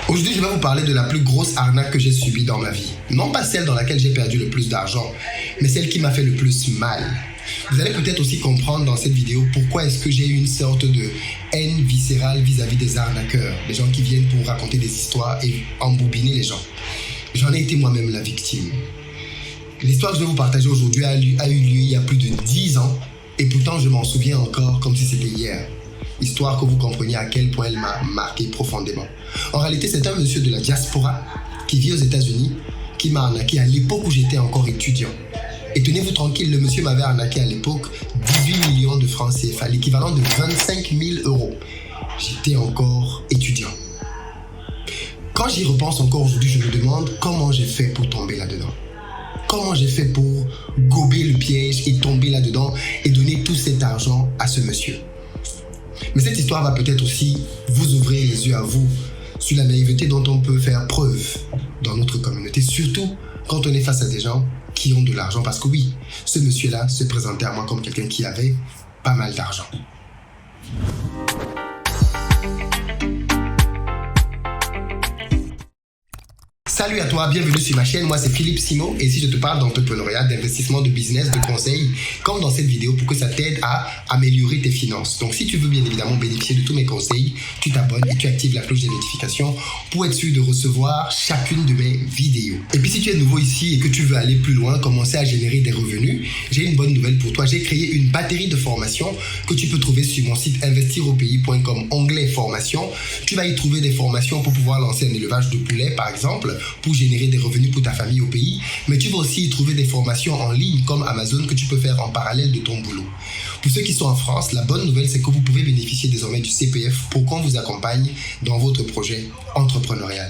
Aujourd'hui, je vais vous parler de la plus grosse arnaque que j'ai subie dans ma vie. Non pas celle dans laquelle j'ai perdu le plus d'argent, mais celle qui m'a fait le plus mal. Vous allez peut-être aussi comprendre dans cette vidéo pourquoi est-ce que j'ai eu une sorte de haine viscérale vis-à-vis des arnaqueurs, des gens qui viennent pour raconter des histoires et embobiner les gens. J'en ai été moi-même la victime. L'histoire que je vais vous partager aujourd'hui a eu lieu il y a plus de 10 ans et pourtant je m'en souviens encore comme si c'était hier. Histoire que vous compreniez à quel point elle m'a marqué profondément. En réalité, c'est un monsieur de la diaspora qui vit aux États-Unis qui m'a arnaqué à l'époque où j'étais encore étudiant. Et tenez-vous tranquille, le monsieur m'avait arnaqué à l'époque 18 millions de francs CFA, l'équivalent de 25 000 euros. J'étais encore étudiant. Quand j'y repense encore aujourd'hui, je me demande comment j'ai fait pour tomber là-dedans. Comment j'ai fait pour gober le piège et tomber là-dedans et donner tout cet argent à ce monsieur. Mais cette histoire va peut-être aussi vous ouvrir les yeux à vous sur la naïveté dont on peut faire preuve dans notre communauté, surtout quand on est face à des gens qui ont de l'argent. Parce que oui, ce monsieur-là se présentait à moi comme quelqu'un qui avait pas mal d'argent. Salut à toi, bienvenue sur ma chaîne, moi c'est Philippe Simo et ici je te parle d'entrepreneuriat, d'investissement, de business, de conseils, comme dans cette vidéo pour que ça t'aide à améliorer tes finances. Donc si tu veux bien évidemment bénéficier de tous mes conseils, tu t'abonnes et tu actives la cloche des notifications pour être sûr de recevoir chacune de mes vidéos. Et puis si tu es nouveau ici et que tu veux aller plus loin, commencer à générer des revenus, j'ai une bonne nouvelle pour toi. J'ai créé une batterie de formations que tu peux trouver sur mon site investiropayes.com, onglet formation. Tu vas y trouver des formations pour pouvoir lancer un élevage de poulets par exemple, pour générer des revenus pour ta famille au pays, mais tu vas aussi y trouver des formations en ligne comme Amazon que tu peux faire en parallèle de ton boulot. Pour ceux qui sont en France, la bonne nouvelle c'est que vous pouvez bénéficier désormais du CPF pour qu'on vous accompagne dans votre projet entrepreneurial.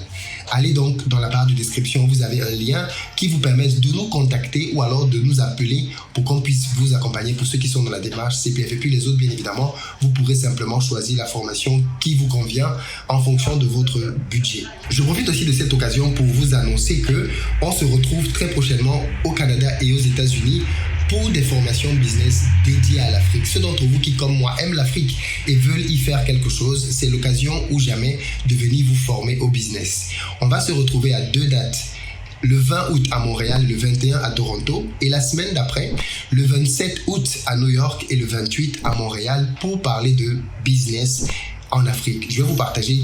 Allez donc dans la barre de description, vous avez un lien qui vous permet de nous contacter ou alors de nous appeler pour qu'on puisse vous accompagner pour ceux qui sont dans la démarche CPF. Et puis les autres, bien évidemment, vous pourrez simplement choisir la formation qui vous convient en fonction de votre budget. Je profite aussi de cette occasion pour vous annoncer que on se retrouve très prochainement au Canada et aux États-Unis pour des formations business dédiées à l'Afrique. Ceux d'entre vous qui, comme moi, aiment l'Afrique et veulent y faire quelque chose, c'est l'occasion ou jamais de venir vous former au business. On va se retrouver à 2 dates. Le 20 août à Montréal, le 21 à Toronto et la semaine d'après, le 27 août à New York et le 28 à Montréal pour parler de business en Afrique. Je vais vous partager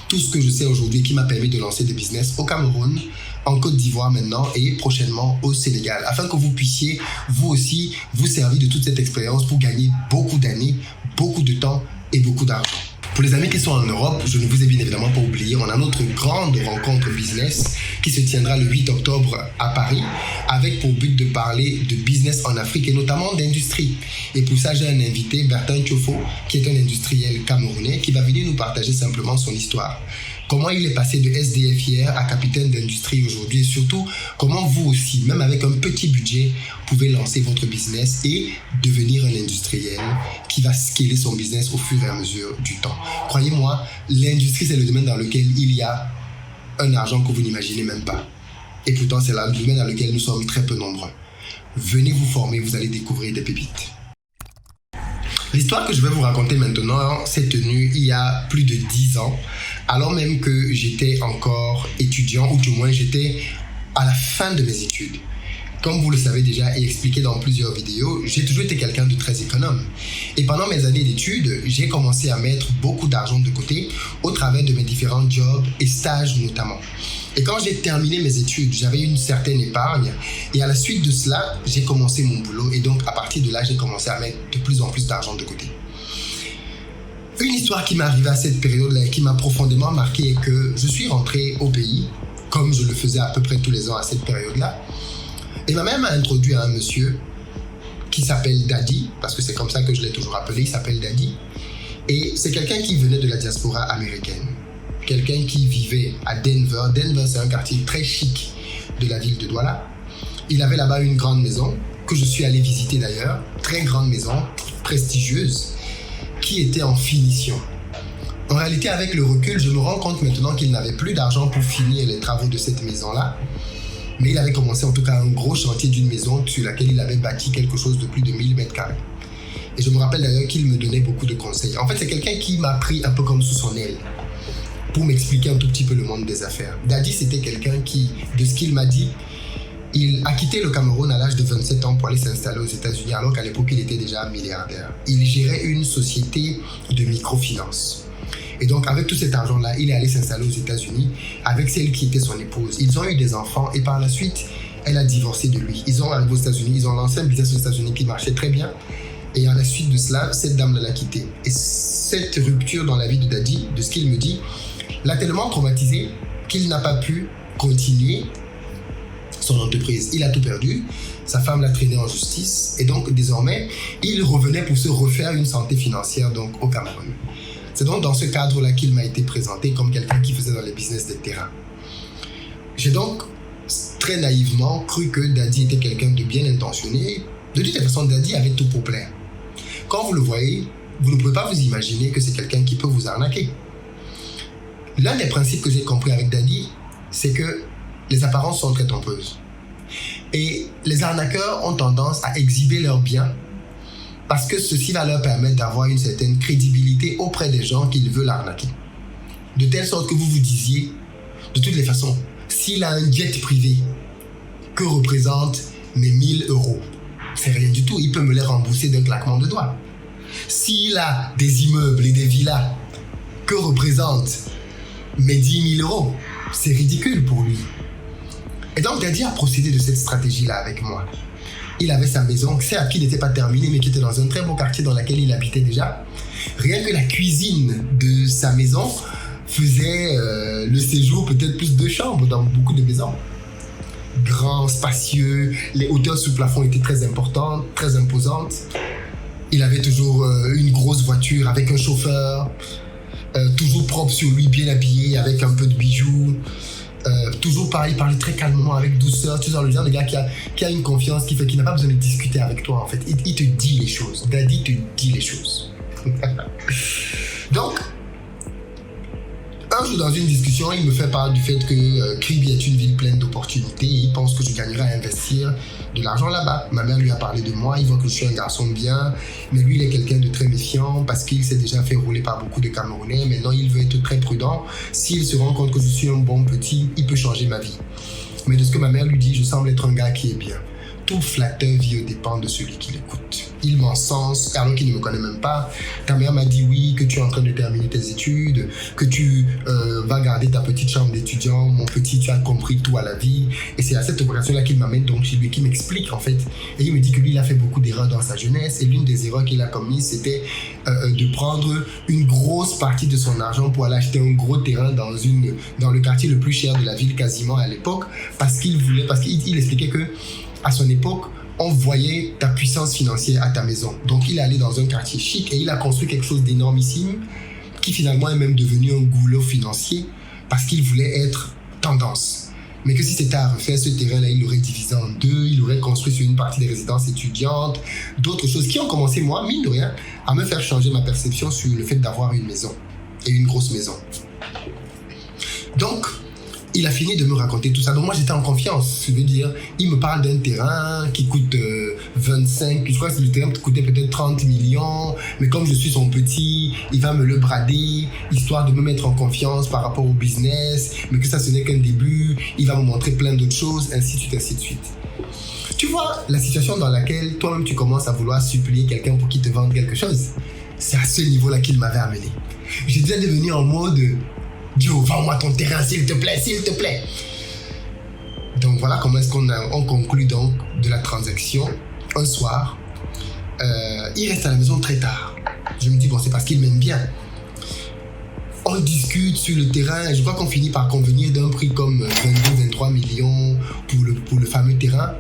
tout ce que je sais aujourd'hui qui m'a permis de lancer des business au Cameroun, en Côte d'Ivoire maintenant et prochainement au Sénégal, afin que vous puissiez vous aussi vous servir de toute cette expérience pour gagner beaucoup d'années, beaucoup de temps et beaucoup d'argent. Pour les amis qui sont en Europe, je ne vous ai bien évidemment pas oublié, on a notre grande rencontre business qui se tiendra le 8 octobre à Paris avec pour but de parler de business en Afrique et notamment d'industrie. Et pour ça, j'ai un invité, Bertin Thiofo, qui est un industriel camerounais qui va venir nous partager simplement son histoire. Comment il est passé de SDF hier à capitaine d'industrie aujourd'hui et surtout comment vous aussi, même avec un petit budget, pouvez lancer votre business et devenir un industriel qui va scaler son business au fur et à mesure du temps. Croyez-moi, l'industrie c'est le domaine dans lequel il y a un argent que vous n'imaginez même pas. Et pourtant c'est le domaine dans lequel nous sommes très peu nombreux. Venez vous former, vous allez découvrir des pépites. L'histoire que je vais vous raconter maintenant s'est tenue il y a plus de 10 ans, alors même que j'étais encore étudiant, ou du moins j'étais à la fin de mes études. Comme vous le savez déjà et expliqué dans plusieurs vidéos, j'ai toujours été quelqu'un de très économe. Et pendant mes années d'études, j'ai commencé à mettre beaucoup d'argent de côté au travers de mes différents jobs et stages notamment. Et quand j'ai terminé mes études, j'avais une certaine épargne et à la suite de cela, j'ai commencé mon boulot et donc à partir de là, j'ai commencé à mettre de plus en plus d'argent de côté. Une histoire qui m'est arrivée à cette période-là et qui m'a profondément marqué est que je suis rentré au pays, comme je le faisais à peu près tous les ans à cette période-là. Et ma mère m'a introduit à un monsieur qui s'appelle Daddy, parce que c'est comme ça que je l'ai toujours appelé, il s'appelle Daddy. Et c'est quelqu'un qui venait de la diaspora américaine. Quelqu'un qui vivait à Denver. Denver, c'est un quartier très chic de la ville de Douala. Il avait là-bas une grande maison, que je suis allé visiter d'ailleurs. Très grande maison, prestigieuse, qui était en finition. En réalité, avec le recul, je me rends compte maintenant qu'il n'avait plus d'argent pour finir les travaux de cette maison-là. Mais il avait commencé en tout cas un gros chantier d'une maison sur laquelle il avait bâti quelque chose de plus de 1000 mètres carrés. Et je me rappelle d'ailleurs qu'il me donnait beaucoup de conseils. En fait, c'est quelqu'un qui m'a pris un peu comme sous son aile. pour m'expliquer un tout petit peu le monde des affaires. Daddy, c'était quelqu'un qui, de ce qu'il m'a dit, il a quitté le Cameroun à l'âge de 27 ans pour aller s'installer aux États-Unis, alors qu'à l'époque, il était déjà milliardaire. Il gérait une société de microfinance. Et donc, avec tout cet argent-là, il est allé s'installer aux États-Unis avec celle qui était son épouse. Ils ont eu des enfants et par la suite, elle a divorcé de lui. Ils ont arrivé aux États-Unis, ils ont lancé un business aux États-Unis qui marchait très bien. Et à la suite de cela, cette dame l'a quitté. Et cette rupture dans la vie de Daddy, de ce qu'il me dit, l'a tellement traumatisé qu'il n'a pas pu continuer son entreprise. Il a tout perdu, sa femme l'a traîné en justice et donc désormais, il revenait pour se refaire une santé financière donc au Cameroun. C'est donc dans ce cadre-là qu'il m'a été présenté comme quelqu'un qui faisait dans les business de terrain. J'ai donc très naïvement cru que Daddy était quelqu'un de bien intentionné. De toute façon, Daddy avait tout pour plaire. Quand vous le voyez, vous ne pouvez pas vous imaginer que c'est quelqu'un qui peut vous arnaquer. L'un des principes que j'ai compris avec Daddy, c'est que les apparences sont très trompeuses. Et les arnaqueurs ont tendance à exhiber leurs biens parce que ceci va leur permettre d'avoir une certaine crédibilité auprès des gens qu'ils veulent arnaquer. De telle sorte que vous vous disiez, de toutes les façons, s'il a un jet privé, que représentent mes 1000 euros? C'est rien du tout, il peut me les rembourser d'un claquement de doigts. S'il a des immeubles et des villas, que représentent mes 10 000 euros? C'est ridicule pour lui. Et donc, Daddy a procédé de cette stratégie-là avec moi. Il avait sa maison, certes qui n'était pas terminée, mais qui était dans un très beau quartier dans lequel il habitait déjà. Rien que la cuisine de sa maison faisait le séjour peut-être plus de chambres dans beaucoup de maisons. Grand, spacieux, les hauteurs sous plafond étaient très importantes, très imposantes. Il avait toujours une grosse voiture avec un chauffeur, toujours propre sur lui, bien habillé, avec un peu de bijoux. Toujours pareil, parler très calmement, avec douceur. Tu sais, le genre de gars qui a une confiance qui fait qu'il n'a pas besoin de discuter avec toi en fait. Il te dit les choses. Daddy te dit les choses. Donc, un jour dans une discussion, il me fait part du fait que Kribi est une ville pleine d'opportunités et il pense que je gagnerai à investir de l'argent là-bas. Ma mère lui a parlé de moi, il voit que je suis un garçon bien, mais lui il est quelqu'un de très méfiant parce qu'il s'est déjà fait rouler par beaucoup de Camerounais. Maintenant il veut être très prudent. S'il se rend compte que je suis un bon petit, il peut changer ma vie. Mais de ce que ma mère lui dit, je semble être un gars qui est bien. Tout flatteur vit aux dépens de celui qui l'écoute. Il m'encense alors qu'il ne me connaît même pas. Ta mère m'a dit oui, que tu es en train de terminer tes études, que tu vas garder ta petite chambre d'étudiant. Mon petit, tu as compris tout à la vie. Et c'est à cette occasion-là qu'il m'amène donc chez lui, qui m'explique en fait. Et il me dit que lui, il a fait beaucoup d'erreurs dans sa jeunesse. Et l'une des erreurs qu'il a commises, c'était de prendre une grosse partie de son argent pour aller acheter un gros terrain dans le quartier le plus cher de la ville quasiment à l'époque, parce qu'il expliquait que à son époque, on voyait ta puissance financière à ta maison. Donc, il est allé dans un quartier chic et il a construit quelque chose d'énormissime qui finalement est même devenu un goulot financier parce qu'il voulait être tendance. Mais que si c'était à refaire, ce terrain-là, il l'aurait divisé en deux, il l'aurait construit sur une partie des résidences étudiantes, d'autres choses qui ont commencé, moi, mine de rien, à me faire changer ma perception sur le fait d'avoir une maison et une grosse maison. Donc, il a fini de me raconter tout ça. Donc moi, j'étais en confiance. Je veux dire, il me parle d'un terrain qui coûte 25, je crois que le terrain coûtait peut-être 30 millions. Mais comme je suis son petit, il va me le brader, histoire de me mettre en confiance par rapport au business. Mais que ça, ce n'est qu'un début. Il va me montrer plein d'autres choses, ainsi de suite, ainsi de suite. Tu vois la situation dans laquelle toi-même, tu commences à vouloir supplier quelqu'un pour qu'il te vende quelque chose. C'est à ce niveau-là qu'il m'avait amené. J'ai déjà devenu en mode... Joe, vends-moi ton terrain, s'il te plaît, s'il te plaît. Donc voilà comment est-ce qu'on conclut donc de la transaction. Un soir, il reste à la maison très tard. Je me dis, bon, c'est parce qu'il m'aime bien. On discute sur le terrain et je crois qu'on finit par convenir d'un prix comme 22-23 millions pour le fameux terrain.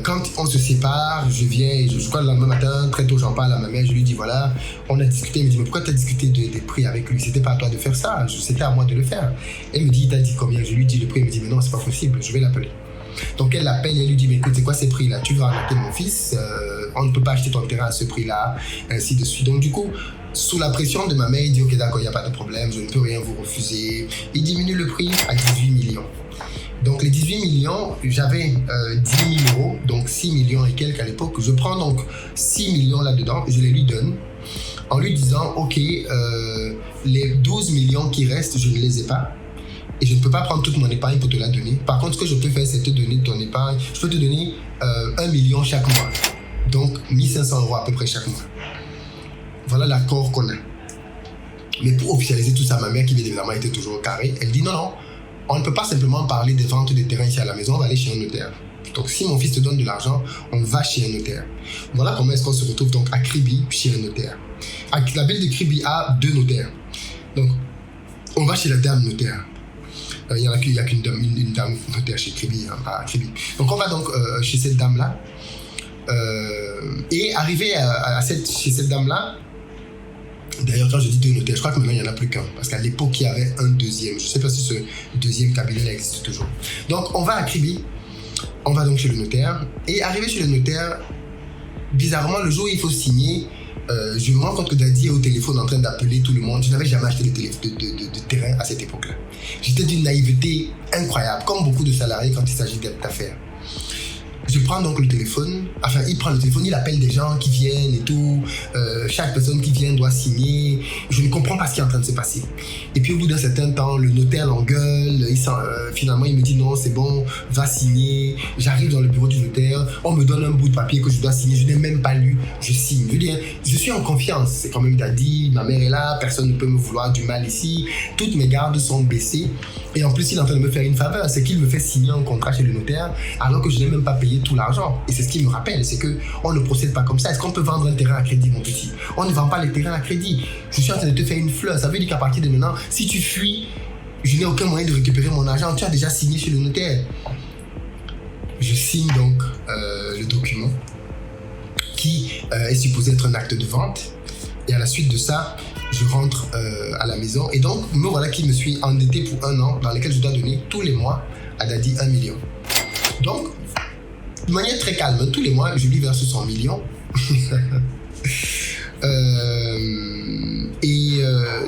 Quand on se sépare, je viens et je crois le lendemain matin, très tôt, j'en parle à ma mère, je lui dis voilà, on a discuté. Elle me dit mais pourquoi tu as discuté des prix avec lui? C'était pas à toi de faire ça, c'était à moi de le faire. Elle me dit il t'a dit combien? Je lui dis le prix, elle me dit mais non, c'est pas possible, je vais l'appeler. Donc elle l'appelle et elle lui dit mais écoute, c'est quoi ces prix-là? Tu veux arnaquer mon fils, on ne peut pas acheter ton terrain à ce prix-là, ainsi de suite. Donc du coup, sous la pression de ma mère, il dit ok d'accord, il n'y a pas de problème, je ne peux rien vous refuser. Il diminue le prix à 18 millions. Donc les 18 millions, j'avais 10 000 euros, donc 6 millions et quelques à l'époque. Je prends donc 6 millions là-dedans, je les lui donne en lui disant, ok, les 12 millions qui restent, je ne les ai pas. Et je ne peux pas prendre toute mon épargne pour te la donner. Par contre, ce que je peux faire, c'est te donner ton épargne. Je peux te donner 1 million chaque mois. Donc, 1 500 € à peu près chaque mois. Voilà l'accord qu'on a. Mais pour officialiser tout ça, ma mère, qui bien évidemment était toujours au carré, elle dit non, on ne peut pas simplement parler des ventes des terrains ici à la maison, on va aller chez un notaire. Donc, si mon fils te donne de l'argent, on va chez un notaire. Voilà comment est-ce qu'on se retrouve donc à Kribi, chez un notaire. La ville de Kribi a 2 notaires. Donc, on va chez la dame notaire. Il n'y a qu'une dame notaire chez Kribi, à Kribi. Donc, on va donc chez cette dame-là. Et arrivé chez cette dame-là, d'ailleurs, quand je dis 2 notaires, je crois que maintenant il n'y en a plus qu'un. Parce qu'à l'époque, il y avait un deuxième. Je ne sais pas si ce deuxième cabinet existe toujours. Donc, on va à Kribi. On va donc chez le notaire. Et arrivé chez le notaire, bizarrement, le jour où il faut signer, je me rends compte que Daddy est au téléphone en train d'appeler tout le monde. Je n'avais jamais acheté de terrain à cette époque-là. J'étais d'une naïveté incroyable, comme beaucoup de salariés quand il s'agit d'affaires. Je prends donc le téléphone, enfin il prend le téléphone, il appelle des gens qui viennent et tout, chaque personne qui vient doit signer, je ne comprends pas ce qui est en train de se passer. Et puis au bout d'un certain temps, le notaire l'engueule, finalement il me dit non c'est bon, va signer, j'arrive dans le bureau du notaire, on me donne un bout de papier que je dois signer, je n'ai même pas lu, je signe. Je veux dire, je suis en confiance, c'est quand même Daddy, ma mère est là, personne ne peut me vouloir du mal ici, toutes mes gardes sont baissées, et en plus il est en train de me faire une faveur, c'est qu'il me fait signer un contrat chez le notaire alors que je n'ai même pas payé tout l'argent. Et c'est ce qu'il me rappelle, c'est qu'on ne procède pas comme ça. Est-ce qu'on peut vendre un terrain à crédit, mon petit? On ne vend pas les terrains à crédit. Je suis en train de te faire une fleur. Ça veut dire qu'à partir de maintenant, si tu fuis, je n'ai aucun moyen de récupérer mon argent. Tu as déjà signé chez le notaire. Je signe donc le document qui est supposé être un acte de vente. Et à la suite de ça, je rentre à la maison. Et donc, me voilà qui me suis endetté pour 1 an, dans lequel je dois donner tous les mois à Daddy 1 million. Donc, de manière très calme, tous les mois, je lui verse 100 millions.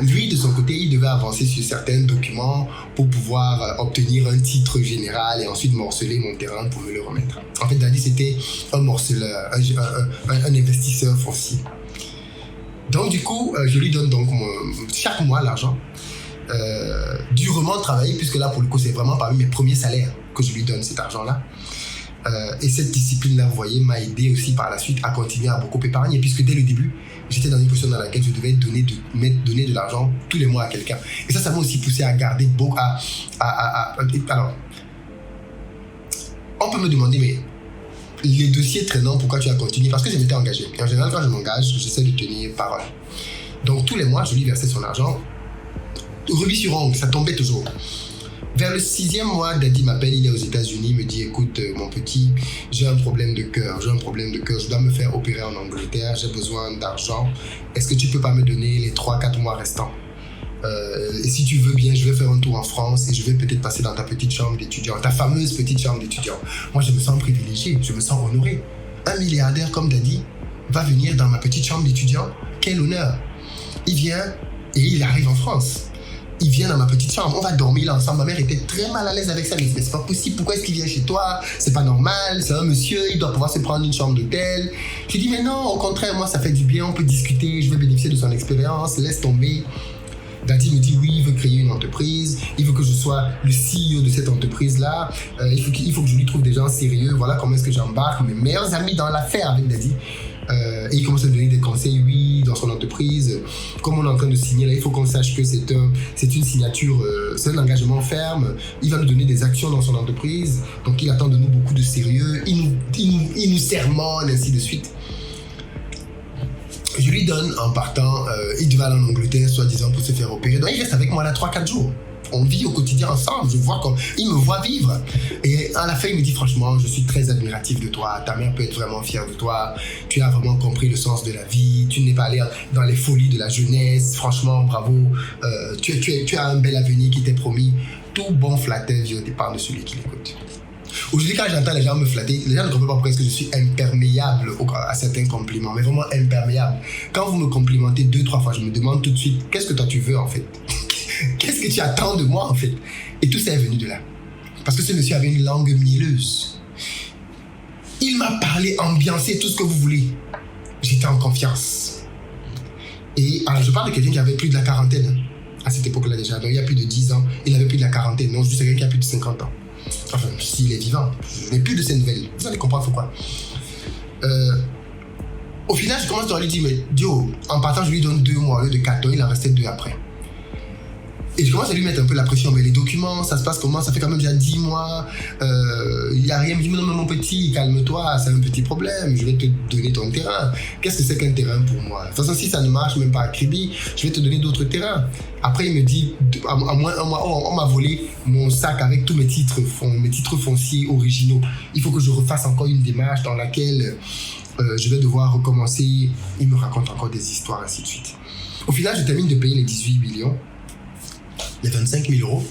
Lui, de son côté, il devait avancer sur certains documents pour pouvoir obtenir un titre général et ensuite morceler mon terrain pour me le remettre. En fait, Daddy, c'était un morceleur, un investisseur foncier. Donc, du coup, je lui donne donc chaque mois l'argent. Durement travaillé, puisque là, pour le coup, c'est vraiment parmi mes premiers salaires que je lui donne cet argent-là. Et cette discipline-là, vous voyez, m'a aidé aussi par la suite à continuer à beaucoup épargner, puisque dès le début, j'étais dans une position dans laquelle je devais donner de l'argent tous les mois à quelqu'un. Et ça m'a aussi poussé à garder beaucoup, alors, on peut me demander, mais les dossiers traînants, pourquoi tu as continué? Parce que je m'étais engagé. Et en général, quand je m'engage, j'essaie de tenir parole. Donc, tous les mois, je lui versais son argent. Rubis sur ongle, ça tombait toujours. Vers le 6e mois, Daddy m'appelle, il est aux États-Unis, il me dit écoute, mon petit, j'ai un problème de cœur, je dois me faire opérer en Angleterre, j'ai besoin d'argent. Est-ce que tu peux pas me donner les 3-4 mois restants? Et si tu veux bien, je vais faire un tour en France et je vais peut-être passer dans ta petite chambre d'étudiant, ta fameuse petite chambre d'étudiant. Moi, je me sens privilégié, je me sens honoré. Un milliardaire comme Daddy va venir dans ma petite chambre d'étudiant. Quel honneur! Il vient et il arrive en France. Il vient dans ma petite chambre, on va dormir là ensemble. Ma mère était très mal à l'aise avec ça, mais c'est pas possible, pourquoi est-ce qu'il vient chez toi? C'est pas normal, c'est un monsieur, il doit pouvoir se prendre une chambre d'hôtel. Je dis mais non, au contraire, moi ça fait du bien, on peut discuter, je veux bénéficier de son expérience, laisse tomber. Daddy me dit oui, il veut créer une entreprise, il veut que je sois le CEO de cette entreprise-là, il faut que je lui trouve des gens sérieux, voilà comment est-ce que j'embarque mes meilleurs amis dans l'affaire avec Daddy. Et il commence à donner des conseils, oui, dans son entreprise. Comme on est en train de signer là, il faut qu'on sache que c'est une signature, c'est un engagement ferme. Il va nous donner des actions dans son entreprise, donc il attend de nous beaucoup de sérieux. Il nous sermonne, ainsi de suite. Je lui donne en partant, il devait aller en Angleterre, soi-disant, pour se faire opérer. Donc il reste avec moi là 3-4 jours. On vit au quotidien ensemble, il me voit vivre. Et à la fin, il me dit franchement, je suis très admiratif de toi, ta mère peut être vraiment fière de toi, tu as vraiment compris le sens de la vie, tu n'es pas allé dans les folies de la jeunesse, franchement, bravo, tu as un bel avenir qui t'est promis. Tout bon flatteur vient au départ de celui qui l'écoute. Aujourd'hui, quand j'entends les gens me flatter, les gens ne comprennent pas pourquoi est-ce que je suis imperméable à certains compliments, mais vraiment imperméable. Quand vous me complimentez 2-3 fois, je me demande tout de suite, qu'est-ce que toi tu veux en fait? Qu'est-ce que tu attends de moi en fait? Et tout ça est venu de là. Parce que ce monsieur avait une langue mielleuse. Il m'a parlé, ambiancé, tout ce que vous voulez. J'étais en confiance. Et alors, je parle de quelqu'un qui avait plus de la quarantaine, hein, à cette époque-là déjà. Donc, il y a plus de 10 ans, il avait plus de la quarantaine. Non, je dis quelqu'un qui a plus de 50 ans. Enfin, s'il est vivant, je n'ai plus de ces nouvelles. Vous allez comprendre pourquoi. Au final, je commence à lui dire, mais Dio, en partant, je lui donne 2 mois au lieu de 4 ans, il en restait 2 après. Et je commence à lui mettre un peu la pression. Mais les documents, ça se passe comment? Ça fait quand même déjà 10 mois. Il n'y a rien. Il me dit, non, mon petit, calme-toi, c'est un petit problème. Je vais te donner ton terrain. Qu'est-ce que c'est qu'un terrain pour moi? De toute façon, si ça ne marche même pas à crédit, je vais te donner d'autres terrains. Après, il me dit, à moins un mois, on m'a volé mon sac avec tous mes titres fonciers originaux. Il faut que je refasse encore une démarche dans laquelle je vais devoir recommencer. Il me raconte encore des histoires, ainsi de suite. Au final, je termine de payer les 18 millions. Les 25 000 euros.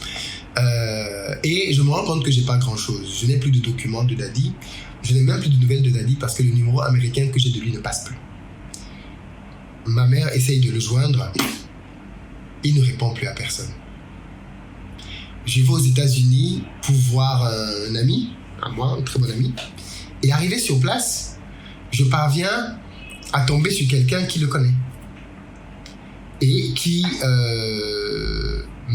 Et je me rends compte que j'ai pas grand chose. Je n'ai plus de documents de Daddy. Je n'ai même plus de nouvelles de Daddy parce que le numéro américain que j'ai de lui ne passe plus. Ma mère essaye de le joindre. Il ne répond plus à personne. Je vais aux États-Unis pour voir un ami, à moi, un très bon ami. Et arrivé sur place, je parviens à tomber sur quelqu'un qui le connaît. Et qui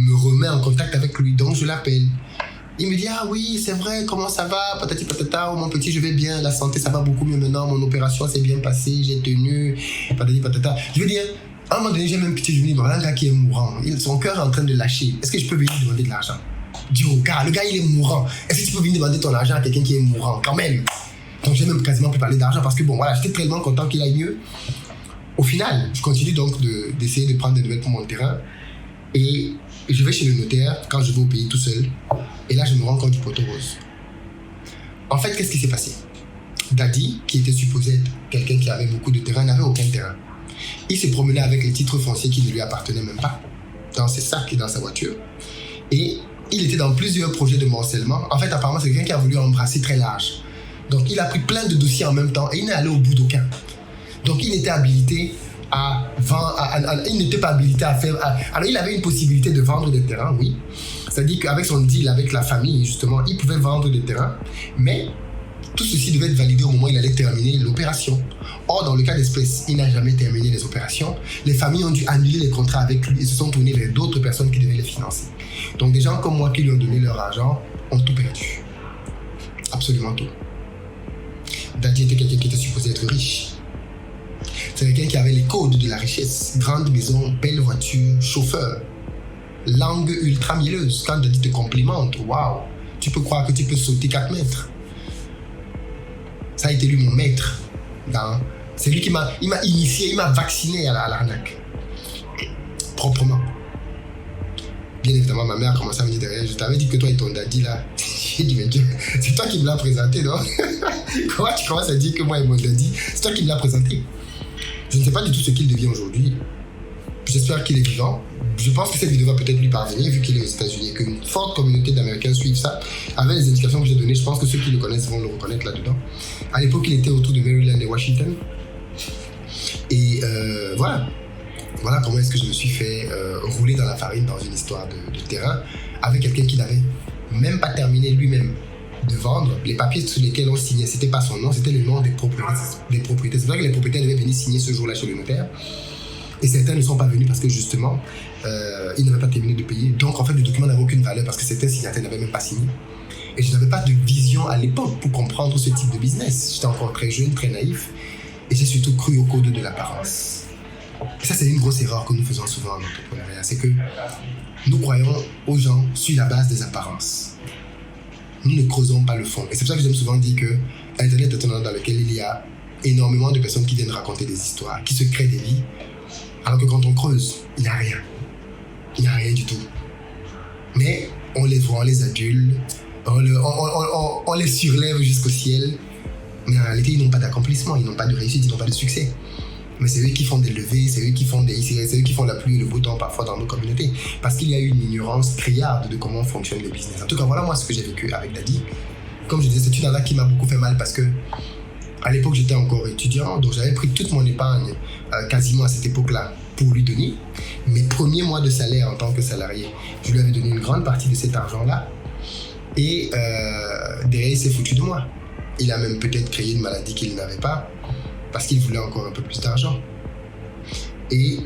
me remet en contact avec lui. Donc je l'appelle. Il me dit, ah oui, c'est vrai, comment ça va? Patati patata, oh, mon petit, je vais bien, la santé, ça va beaucoup mieux maintenant, mon opération s'est bien passée, j'ai tenu, patati patata. Je veux dire, à un moment donné, j'ai même pitié, je me dis, bon, un gars qui est mourant, son cœur est en train de lâcher. Est-ce que je peux venir demander de l'argent? Dio, car le gars, il est mourant. Est-ce que tu peux venir demander ton argent à quelqu'un qui est mourant? Quand même. Donc j'ai même quasiment plus parlé d'argent parce que bon, voilà, j'étais tellement content qu'il aille mieux. Au final, je continue donc d'essayer de prendre des nouvelles pour mon terrain. Et je vais chez le notaire quand je vais au pays tout seul. Et là, je me rends compte du poteau rose. En fait, qu'est-ce qui s'est passé? Daddy, qui était supposé être quelqu'un qui avait beaucoup de terrain, n'avait aucun terrain. Il s'est promené avec les titres fonciers qui ne lui appartenaient même pas, dans ses sacs et dans sa voiture. Et il était dans plusieurs projets de morcellement. En fait, apparemment, c'est quelqu'un qui a voulu embrasser très large. Donc, il a pris plein de dossiers en même temps et il n'est allé au bout d'aucun. Donc, il n'était habilité à vendre, il n'était pas habilité à faire. Alors, il avait une possibilité de vendre des terrains, oui. C'est-à-dire qu'avec son deal avec la famille, justement, il pouvait vendre des terrains, mais tout ceci devait être validé au moment où il allait terminer l'opération. Or, dans le cas d'espèce, il n'a jamais terminé les opérations. Les familles ont dû annuler les contrats avec lui et se sont tournés vers d'autres personnes qui devaient les financer. Donc, des gens comme moi qui lui ont donné leur argent ont tout perdu. Absolument tout. Daddy était quelqu'un qui était supposé être riche. C'est quelqu'un qui avait les codes de la richesse. Grande maison, belle voiture, chauffeur. Langue ultra mielleuse. Quand Daddy te complimente, waouh, tu peux croire que tu peux sauter 4 mètres. Ça a été lui mon maître. C'est lui qui m'a initié, il m'a vacciné à l'arnaque. Proprement. Bien évidemment, ma mère a commencé à me dire derrière, je t'avais dit que toi et ton daddy là, j'ai dit, mais Dieu, c'est toi qui me l'as présenté, non? Comment tu commences à dire que moi et mon daddy, c'est toi qui me l'as présenté? Je ne sais pas du tout ce qu'il devient aujourd'hui. J'espère qu'il est vivant. Je pense que cette vidéo va peut-être lui parvenir vu qu'il est aux États-Unis et qu'une forte communauté d'Américains suivent ça. Avec les indications que j'ai données, je pense que ceux qui le connaissent vont le reconnaître là-dedans. À l'époque, il était autour de Maryland et Washington. Et voilà. Voilà comment est-ce que je me suis fait rouler dans la farine dans une histoire de terrain avec quelqu'un qui n'avait même pas terminé lui-même de vendre. Les papiers sur lesquels on signait, c'était pas son nom, c'était le nom des propriétaires. C'est vrai que les propriétaires devaient venir signer ce jour-là chez le notaire. Et certains ne sont pas venus parce que justement, ils n'avaient pas terminé de payer. Donc en fait, le document n'avait aucune valeur parce que certains signataires n'avaient même pas signé. Et je n'avais pas de vision à l'époque pour comprendre ce type de business. J'étais encore très jeune, très naïf. Et j'ai surtout cru au code de l'apparence. Et ça, c'est une grosse erreur que nous faisons souvent en entrepreneuriat. C'est que nous croyons aux gens sur la base des apparences. Nous ne creusons pas le fond. Et c'est pour ça que j'aime souvent dire que Internet est un endroit dans lequel il y a énormément de personnes qui viennent raconter des histoires, qui se créent des vies. Alors que quand on creuse, il n'y a rien. Il n'y a rien du tout. Mais on les voit, on les adule, on les surlève jusqu'au ciel. Mais en réalité, ils n'ont pas d'accomplissement, ils n'ont pas de réussite, ils n'ont pas de succès. Mais c'est eux qui font des levées, c'est eux qui font la pluie et le beau temps parfois dans nos communautés. Parce qu'il y a une ignorance criarde de comment fonctionne le business. En tout cas, voilà moi ce que j'ai vécu avec Daddy. Comme je disais, c'est une arnaque qui m'a beaucoup fait mal parce que à l'époque, j'étais encore étudiant, donc j'avais pris toute mon épargne quasiment à cette époque-là pour lui donner. Mes premiers mois de salaire en tant que salarié, je lui avais donné une grande partie de cet argent-là. Et derrière, il s'est foutu de moi. Il a même peut-être créé une maladie qu'il n'avait pas parce qu'il voulait encore un peu plus d'argent. Et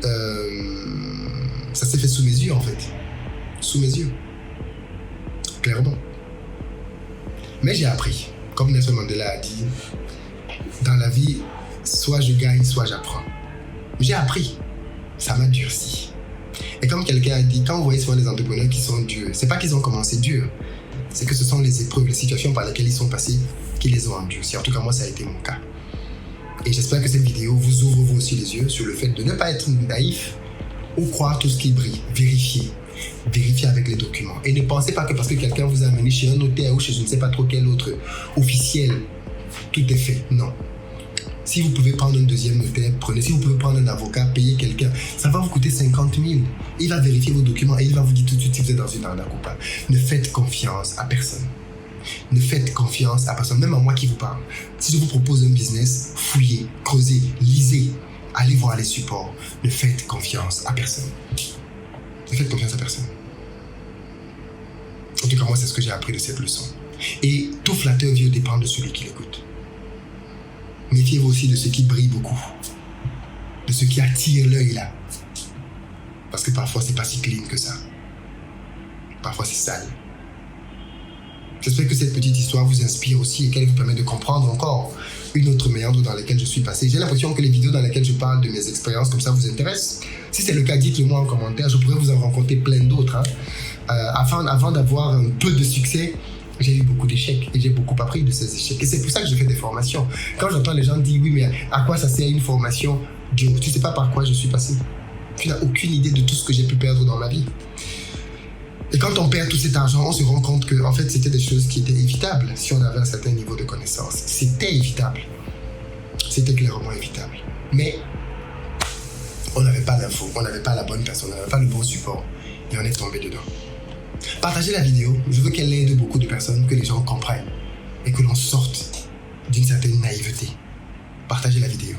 ça s'est fait sous mes yeux, en fait. Sous mes yeux. Clairement. Mais j'ai appris. Comme Nelson Mandela a dit, dans la vie, soit je gagne, soit j'apprends. J'ai appris. Ça m'a durci. Et comme quelqu'un a dit, quand vous voyez souvent les entrepreneurs qui sont durs, c'est pas qu'ils ont commencé dur, c'est que ce sont les épreuves, les situations par lesquelles ils sont passés qui les ont endurcis. En tout cas, moi, ça a été mon cas. Et j'espère que cette vidéo vous ouvre vous aussi les yeux sur le fait de ne pas être naïf ou croire tout ce qui brille. Vérifiez. Vérifiez avec les documents. Et ne pensez pas que parce que quelqu'un vous a amené chez un notaire ou chez je ne sais pas trop quel autre officiel, tout est fait. Non. Si vous pouvez prendre un deuxième notaire, prenez. Si vous pouvez prendre un avocat, payez quelqu'un. Ça va vous coûter 50 000. Il va vérifier vos documents et il va vous dire tout de suite si vous êtes dans une arnaque ou pas. Ne faites confiance à personne. Ne faites confiance à personne, même à moi qui vous parle. Si je vous propose un business, fouillez, creusez, lisez, allez voir les supports. Ne faites confiance à personne. Ne faites confiance à personne. En tout cas, moi, c'est ce que j'ai appris de cette leçon. Et tout flatteur vient dépendre de celui qui l'écoute. Méfiez-vous aussi de ceux qui brillent beaucoup, de ceux qui attirent l'œil là. Parce que parfois, c'est pas si clean que ça. Parfois, c'est sale. J'espère que cette petite histoire vous inspire aussi et qu'elle vous permet de comprendre encore une autre méandre dans laquelle je suis passé. J'ai l'impression que les vidéos dans lesquelles je parle de mes expériences comme ça vous intéressent. Si c'est le cas, dites-le moi en commentaire. Je pourrais vous en rencontrer plein d'autres. Avant d'avoir un peu de succès, j'ai eu beaucoup d'échecs et j'ai beaucoup appris de ces échecs. Et c'est pour ça que je fais des formations. Quand j'entends les gens dire oui, mais à quoi ça sert une formation? Joe, tu ne sais pas par quoi je suis passé. Tu n'as aucune idée de tout ce que j'ai pu perdre dans ma vie. Et quand on perd tout cet argent, on se rend compte que en fait, c'était des choses qui étaient évitables si on avait un certain niveau de connaissance. C'était évitable. C'était clairement évitable. Mais on n'avait pas d'infos, on n'avait pas la bonne personne, on n'avait pas le bon support. Et on est tombé dedans. Partagez la vidéo. Je veux qu'elle aide beaucoup de personnes, que les gens comprennent et que l'on sorte d'une certaine naïveté. Partagez la vidéo.